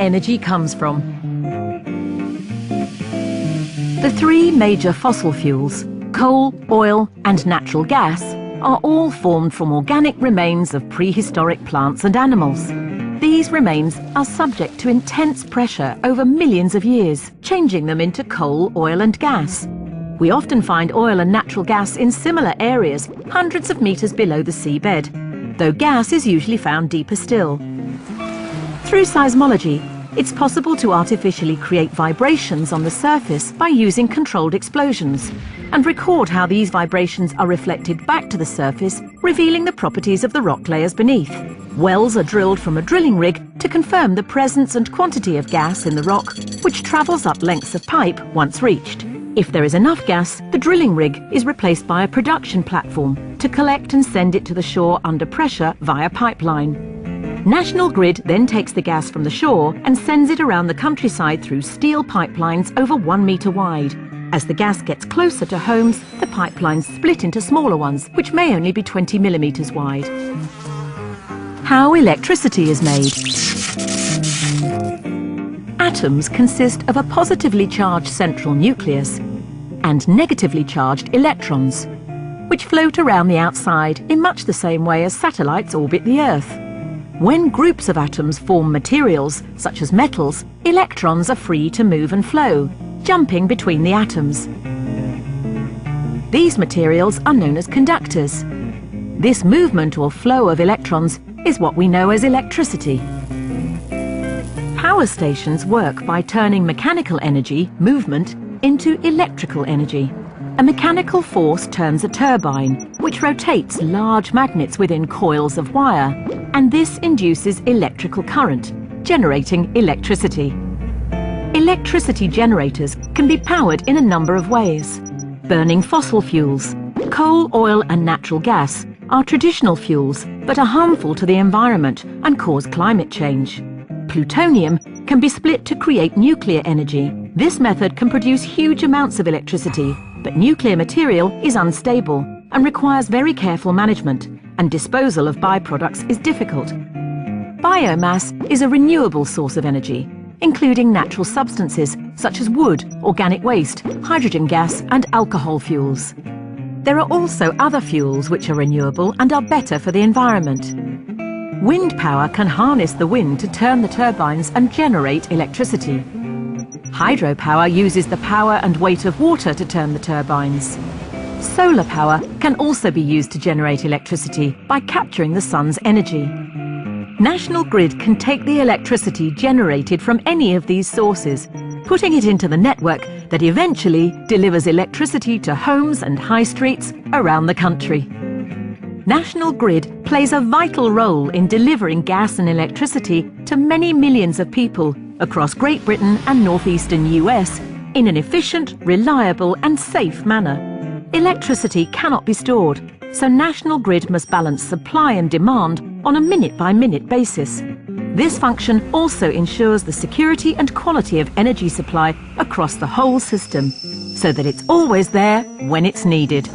energy comes from. The three major fossil fuels, coal, oil and natural gas, are all formed from organic remains of prehistoric plants and animals. These remains are subject to intense pressure over millions of years, changing them into coal, oil and gas. We often find oil and natural gas in similar areas, hundreds of meters below the seabed, though gas is usually found deeper still. Through seismology, it's possible to artificially create vibrations on the surface by using controlled explosions, and record how these vibrations are reflected back to the surface, revealing the properties of the rock layers beneath. Wells are drilled from a drilling rig to confirm the presence and quantity of gas in the rock, which travels up lengths of pipe once reached. If there is enough gas, the drilling rig is replaced by a production platform to collect and send it to the shore under pressure via pipeline. National Grid then takes the gas from the shore and sends it around the countryside through steel pipelines over 1 metre wide. As the gas gets closer to homes, the pipelines split into smaller ones, which may only be 20 millimetres wide. How electricity is made. Atoms consist of a positively charged central nucleus and negatively charged electrons, which float around the outside in much the same way as satellites orbit the Earth. When groups of atoms form materials, such as metals, electrons are free to move and flow, jumping between the atoms. These materials are known as conductors. This movement or flow of electrons is what we know as electricity. Power stations work by turning mechanical energy, movement, into electrical energy. A mechanical force turns a turbine, which rotates large magnets within coils of wire, and this induces electrical current, generating electricity. Electricity generators can be powered in a number of ways. Burning fossil fuels. Coal, oil and natural gas are traditional fuels, but are harmful to the environment and cause climate change. Plutonium can be split to create nuclear energy. This method can produce huge amounts of electricity, but nuclear material is unstable and requires very careful management, and disposal of byproducts is difficult. Biomass is a renewable source of energy, including natural substances such as wood, organic waste, hydrogen gas and alcohol fuels. There are also other fuels which are renewable and are better for the environment. Wind power can harness the wind to turn the turbines and generate electricity. Hydropower uses the power and weight of water to turn the turbines. Solar power can also be used to generate electricity by capturing the sun's energy. National Grid can take the electricity generated from any of these sources, putting it into the network that eventually delivers electricity to homes and high streets around the country. National Grid plays a vital role in delivering gas and electricity to many millions of people across Great Britain and northeastern US in an efficient, reliable and safe manner. Electricity cannot be stored, so National Grid must balance supply and demand on a minute-by-minute basis. This function also ensures the security and quality of energy supply across the whole system, so that it's always there when it's needed.